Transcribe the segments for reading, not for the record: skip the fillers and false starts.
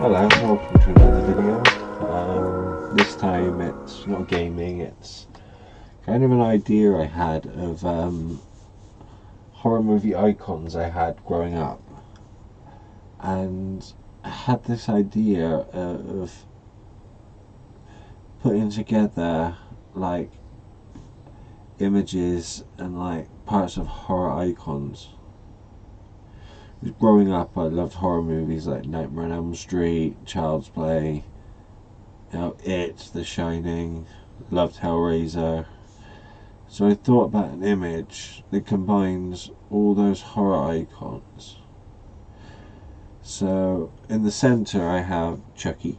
Hello, welcome to another video. This time it's not gaming, it's kind of an idea I had of horror movie icons I had growing up. And I had this idea of putting together like images and like parts of horror icons. Growing up, I loved horror movies like Nightmare on Elm Street, Child's Play, It, The Shining, loved Hellraiser. So I thought about an image that combines all those horror icons. So in the center I have Chucky,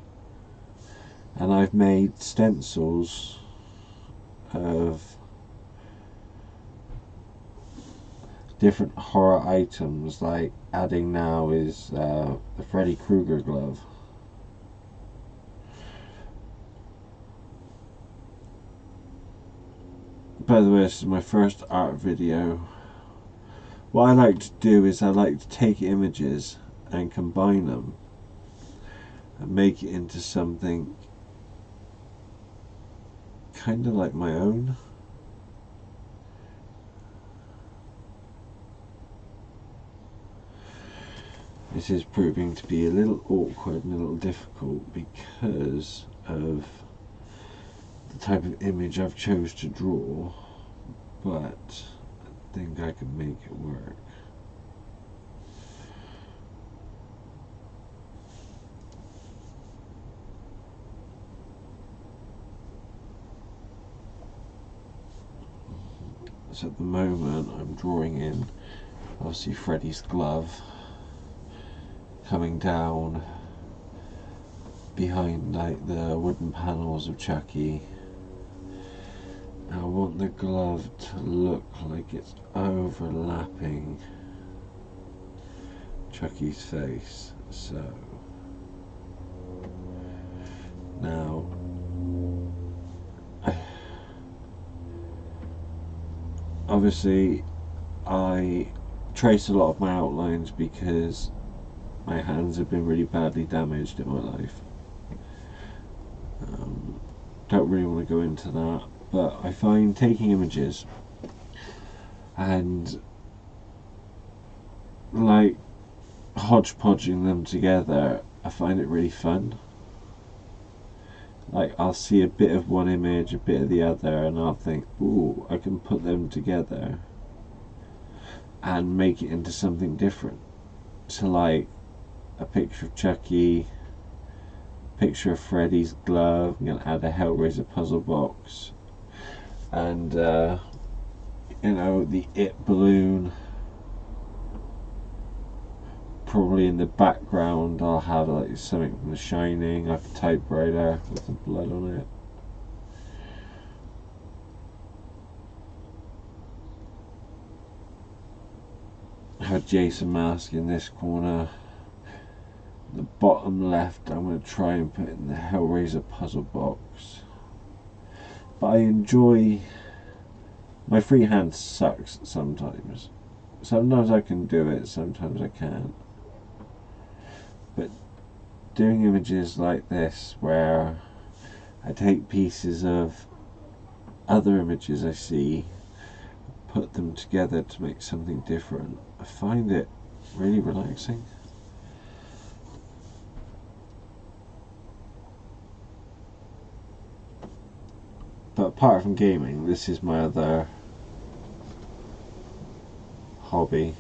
and I've made stencils of different horror items, like adding now is the Freddy Krueger glove. By the way, this is my first art video. What I like to do is I like to take images and combine them and make it into something kind of like my own. This is proving to be a little awkward and a little difficult because of the type of image I've chose to draw, but I think I can make it work. So at the moment I'm drawing in obviously Freddy's glove coming down behind like the wooden panels of Chucky. I want the glove to look like it's overlapping Chucky's face. So now obviously I trace a lot of my outlines because my hands have been really badly damaged in my life. Don't really want to go into that, but I find taking images and like hodgepodging them together, I find it really fun. Like I'll see a bit of one image, a bit of the other, and I'll think, ooh, I can put them together and make it into something different. So like a picture of Chucky, picture of Freddy's glove. I'm going to add a Hellraiser puzzle box, and you know, the It balloon. Probably in the background I'll have like something from The Shining, like a typewriter with some blood on it. I have Jason mask in this corner. The bottom left I'm going to try and put in the Hellraiser puzzle box. But I enjoy, my freehand sucks sometimes. Sometimes I can do it, sometimes I can't. But doing images like this where I take pieces of other images I see, put them together to make something different, I find it really relaxing. But apart from gaming, this is my other hobby.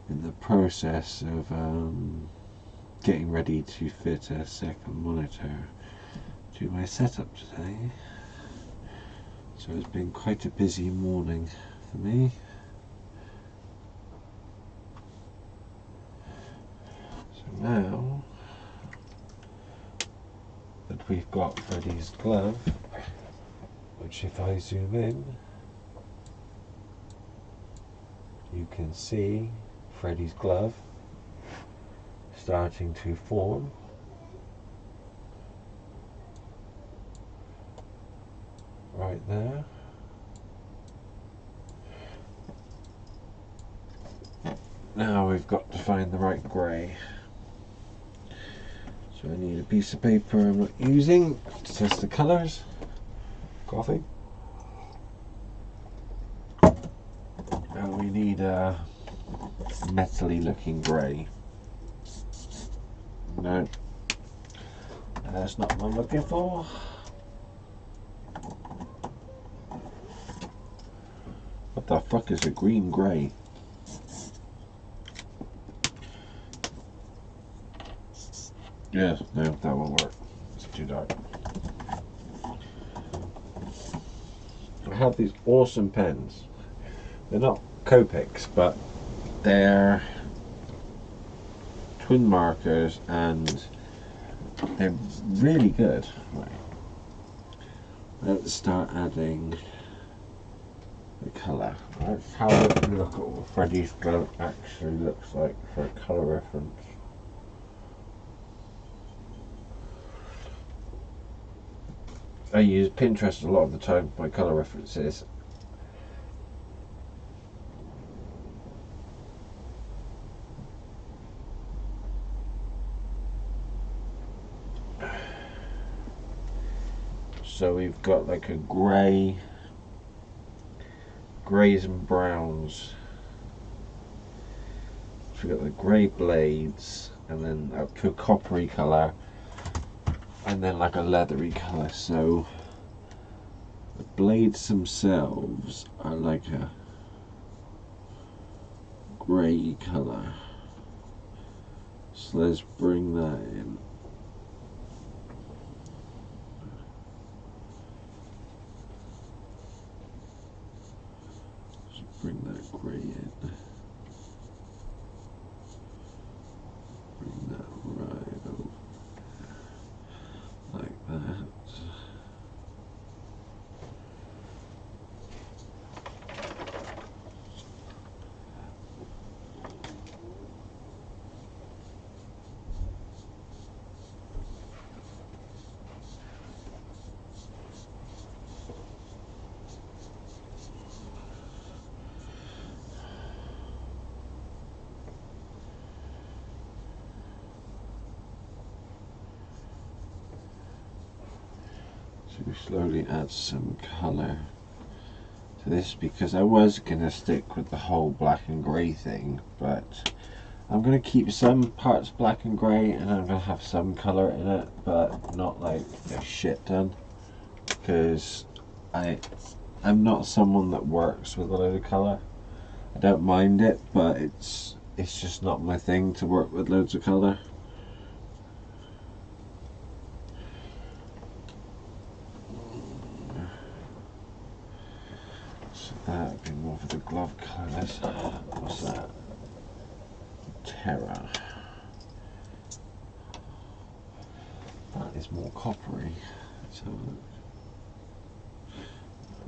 In the process of getting ready to fit a second monitor to my setup today, so it's been quite a busy morning for me. So now we've got Freddy's glove, which if I zoom in, you can see Freddy's glove starting to form. Right there. Now we've got to find the right grey. So I need a piece of paper I'm not using to test the colours. Coffee. And we need a metally looking grey. No, that's not what I'm looking for. What the fuck is a green grey? Yes, no, that won't work. It's too dark. I have these awesome pens. They're not Copics, but they're twin markers and they're really good. Right. Let's start adding the colour. Let's have a look at what Freddy's glove actually looks like for a colour reference. I use Pinterest a lot of the time for my colour references. So we've got like a grey, greys and browns. So we've got the grey blades and then up to a coppery colour and then like a leathery colour. So the blades themselves are like a grey colour. So let's bring that in. Bring that grey in. Bring that right over. Like that. So slowly add some colour to this because I was going to stick with the whole black and grey thing, but I'm going to keep some parts black and grey and I'm going to have some colour in it, but not like a shit ton, because I'm not someone that works with a load of colour. I don't mind it, but it's just not my thing to work with loads of colour. That would be more for the glove colours. What's that? Terror. That is more coppery. Let's have a look.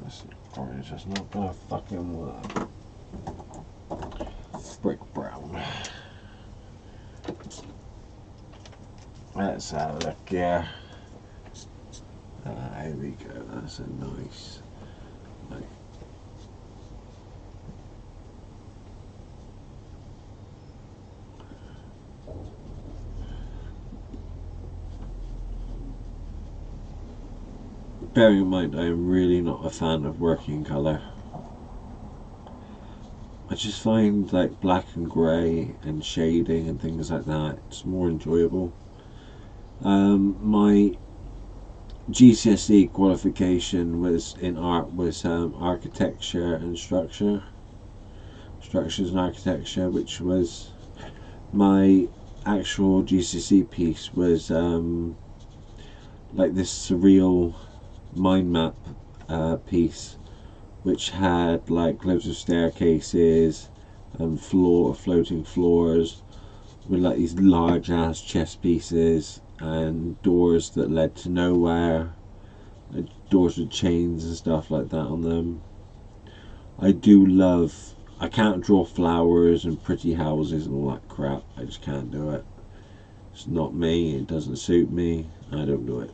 This orange is not gonna fucking work. Brick brown. Let's have a look here. Here we go. That's a nice. Like, bearing in mind I am really not a fan of working colour. I just find like black and grey and shading and things like that, it's more enjoyable. My GCSE qualification was in art was architecture and structures and architecture, which was my actual GCSE piece was like this surreal mind map piece, which had like loads of staircases and floating floors with like these large ass chess pieces and doors that led to nowhere, like doors with chains and stuff like that on them. I do love. I can't draw flowers and pretty houses and all that crap. I just can't do it. It's not me. It doesn't suit me. I don't do it.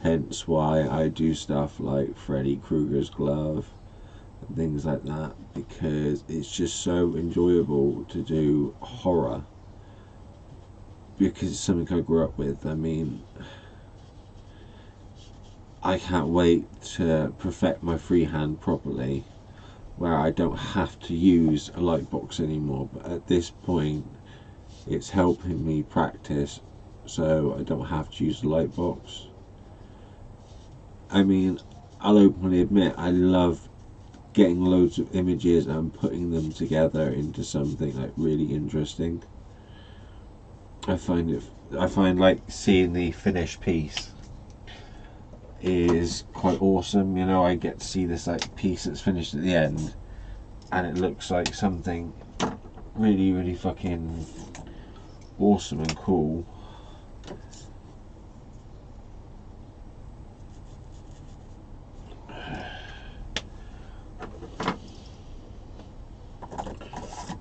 Hence why I do stuff like Freddy Krueger's glove and things like that, because it's just so enjoyable to do horror, because it's something I grew up with. I mean, I can't wait to perfect my freehand properly, where I don't have to use a light box anymore. But at this point, it's helping me practice, so I don't have to use a light box. I mean, I'll openly admit I love getting loads of images and putting them together into something like really interesting. I find like seeing the finished piece is quite awesome. You know, I get to see this like piece that's finished at the end, and it looks like something really, really fucking awesome and cool.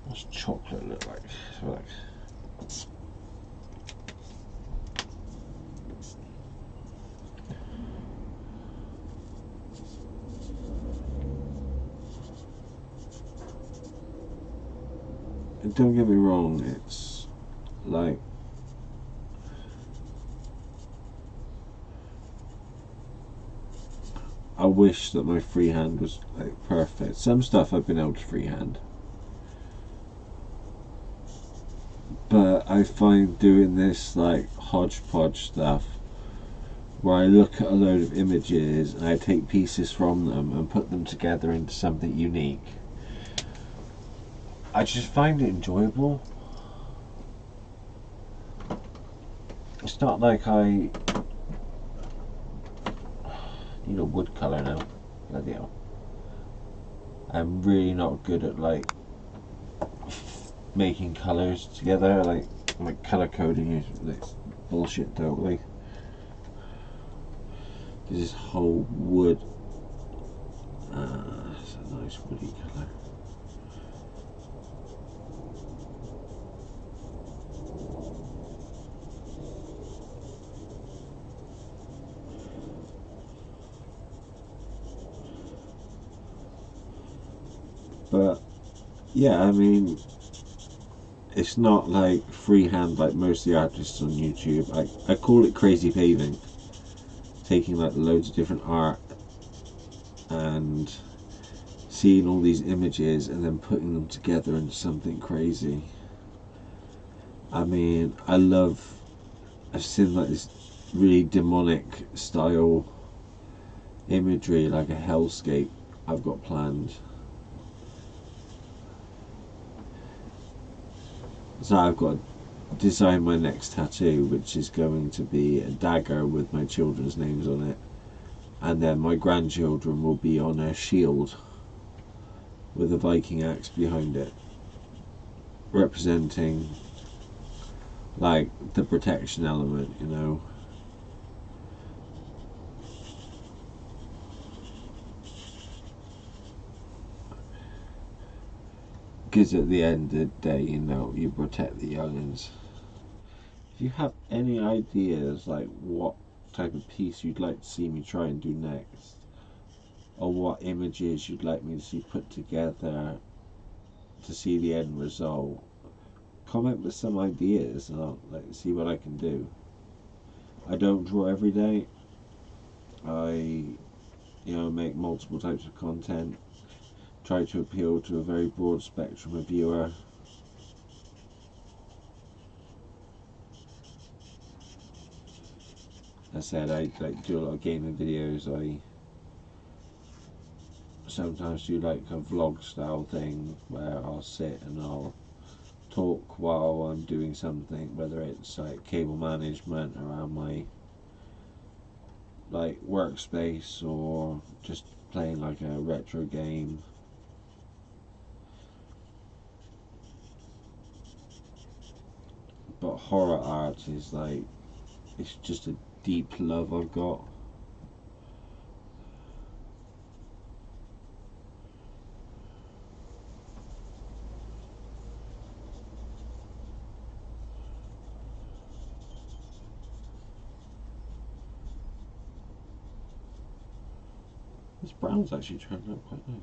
What's chocolate look like? So like, and don't get me wrong, it's like, I wish that my freehand was like perfect. Some stuff I've been able to freehand, but I find doing this like hodgepodge stuff, where I look at a load of images and I take pieces from them and put them together into something unique, I just find it enjoyable. It's not like I need a wood colour now. Bloody hell. I'm really not good at like making colours together. Like colour coding is like bullshit totally. This whole wood. It's a nice woody colour. But yeah, I mean, it's not like freehand like most of the artists on YouTube. I call it crazy paving. Taking like loads of different art and seeing all these images and then putting them together into something crazy. I mean, I've seen like this really demonic style imagery, like a hellscape I've got planned. So I've got to design my next tattoo, which is going to be a dagger with my children's names on it, and then my grandchildren will be on a shield with a Viking axe behind it, representing like the protection element, you know. Because at the end of the day, you know, you protect the youngins. If you have any ideas like what type of piece you'd like to see me try and do next, or what images you'd like me to see put together to see the end result, comment with some ideas and I'll like see what I can do. I don't draw every day. I, you know, make multiple types of content, try to appeal to a very broad spectrum of viewer. As I said, I like do a lot of gaming videos. I sometimes do like a vlog style thing where I'll sit and I'll talk while I'm doing something, whether it's like cable management around my like workspace or just playing like a retro game. but horror art is like, it's just a deep love I've got. This brown's actually turned out quite nice.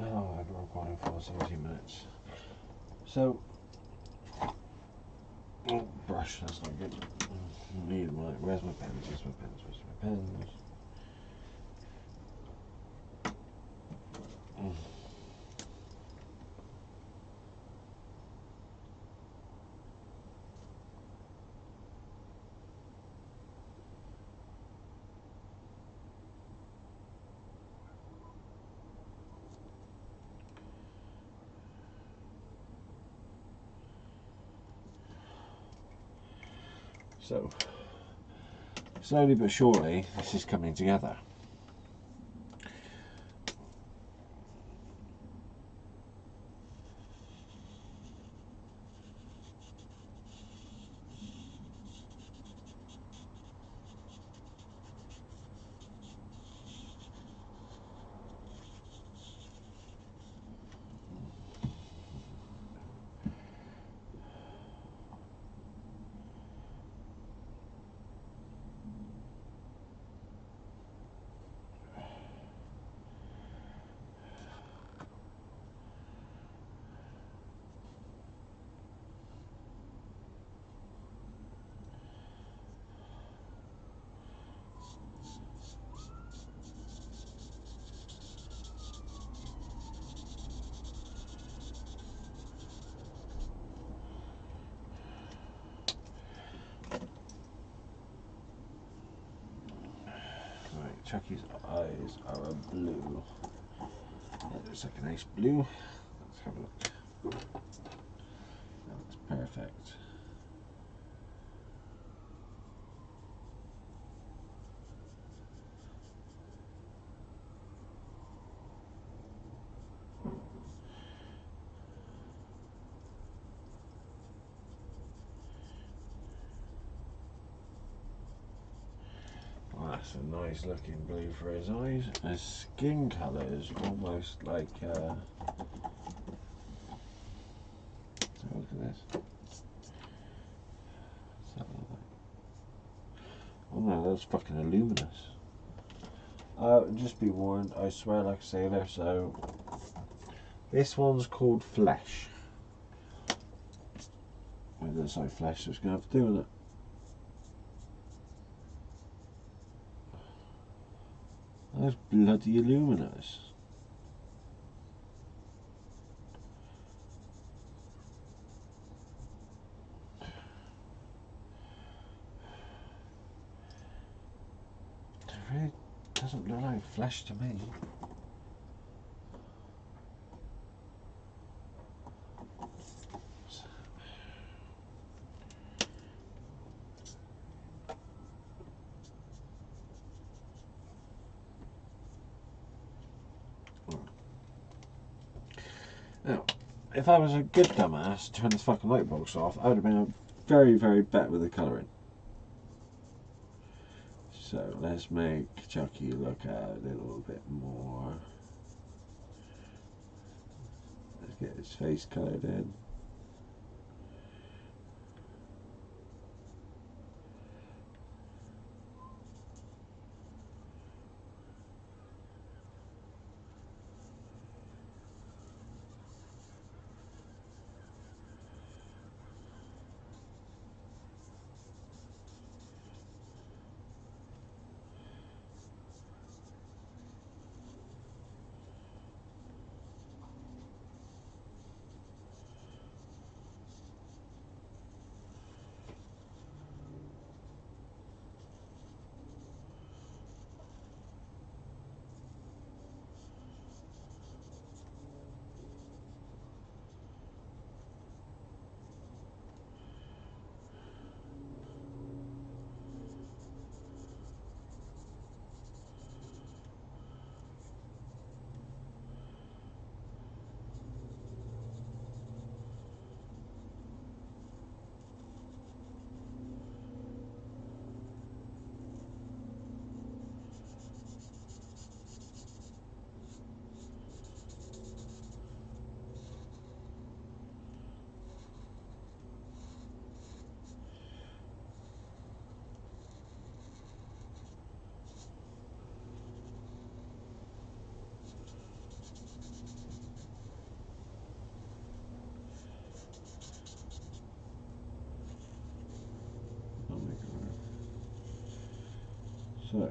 Oh, I've been recording for 17 minutes. So, oh, brush, that's not good. Need my, where's my pens? Where's my pens? Where's my pens? So, slowly but surely, this is coming together. Right, Chucky's eyes are a blue. That looks like a nice blue. Let's have a look. That looks perfect. Well, that's a nice looking blue for his eyes. His skin colour is almost like so look at this. Oh no, that's fucking luminous. Just be warned, I swear like a sailor, so this one's called Flesh. With this like flesh, it's gonna have to do with it. That's bloody luminous. It really doesn't look like flesh to me. Now, if I was a good dumbass, turn this fucking light box off, I would have been very, very bet with the colouring. So let's make Chucky look a little bit more. Let's Get his face coloured in. So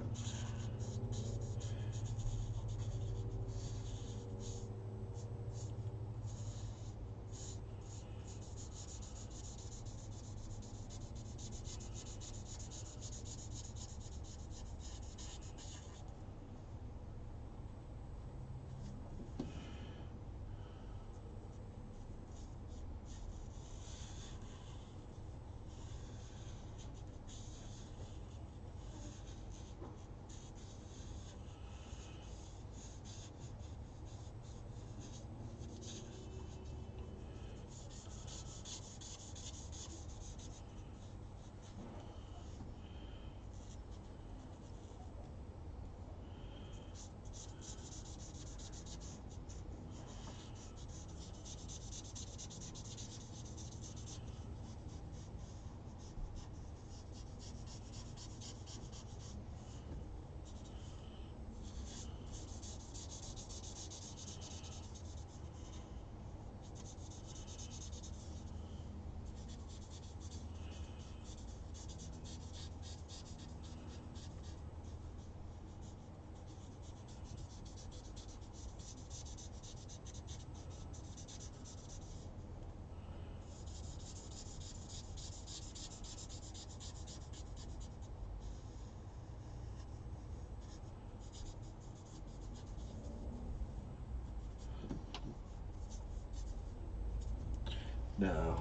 now,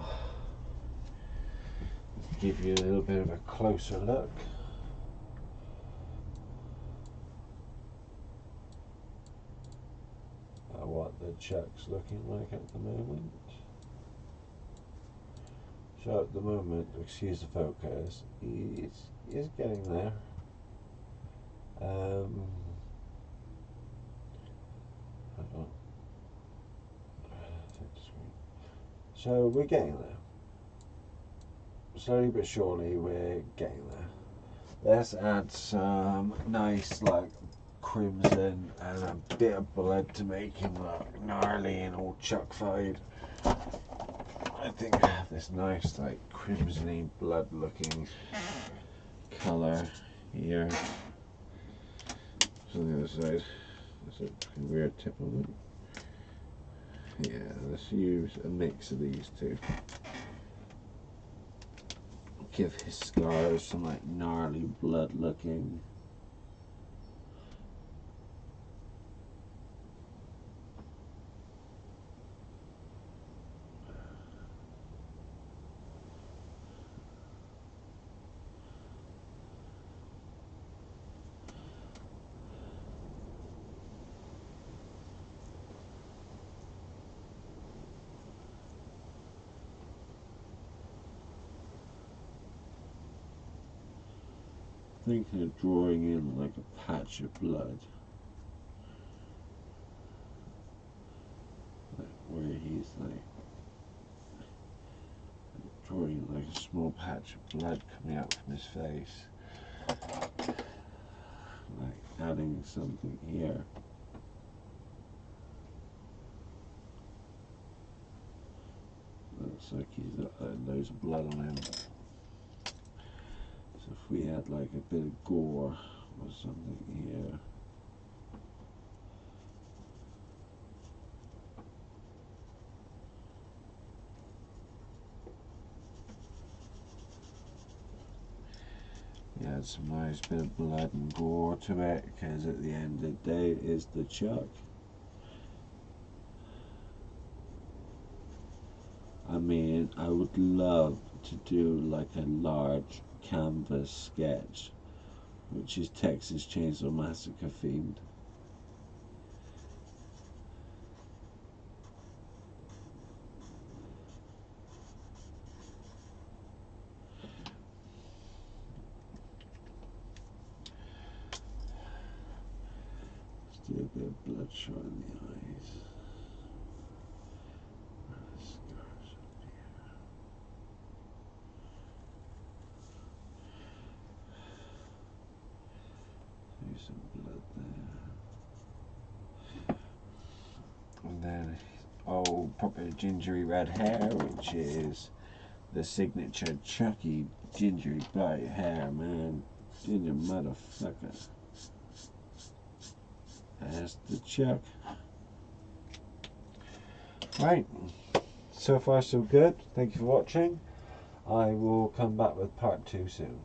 give you a little bit of a closer look. At what the chuck's looking like at the moment. So at the moment, excuse the focus, he's getting there. Hold on. So we're getting there. Slowly but surely we're getting there. Let's add some nice like crimson and a bit of blood to make him look gnarly and all chuck-fied. I think I have this nice like crimsony blood looking colour here. So on the other side, there's a weird tip on it. Yeah, let's use a mix of these two. Give his scars some like gnarly blood looking. Thinking of drawing in like a patch of blood, like where he's like drawing like a small patch of blood coming out from his face, like adding something here. Looks like he's got loads of blood on him. So if we had like a bit of gore or something here. Add some nice bit of blood and gore to it, because at the end of the day it is the Chuck. I mean, I would love to do like a large canvas sketch which is Texas Chainsaw Massacre themed. Let's do a bit of bloodshot in the eyes. Scars up here. There's some blood there. And then old proper gingery red hair, which is the signature Chucky gingery bright hair, man. Ginger motherfucker. That's the Chuck. Right, so far so good. Thank you for watching. I will come back with part 2 soon.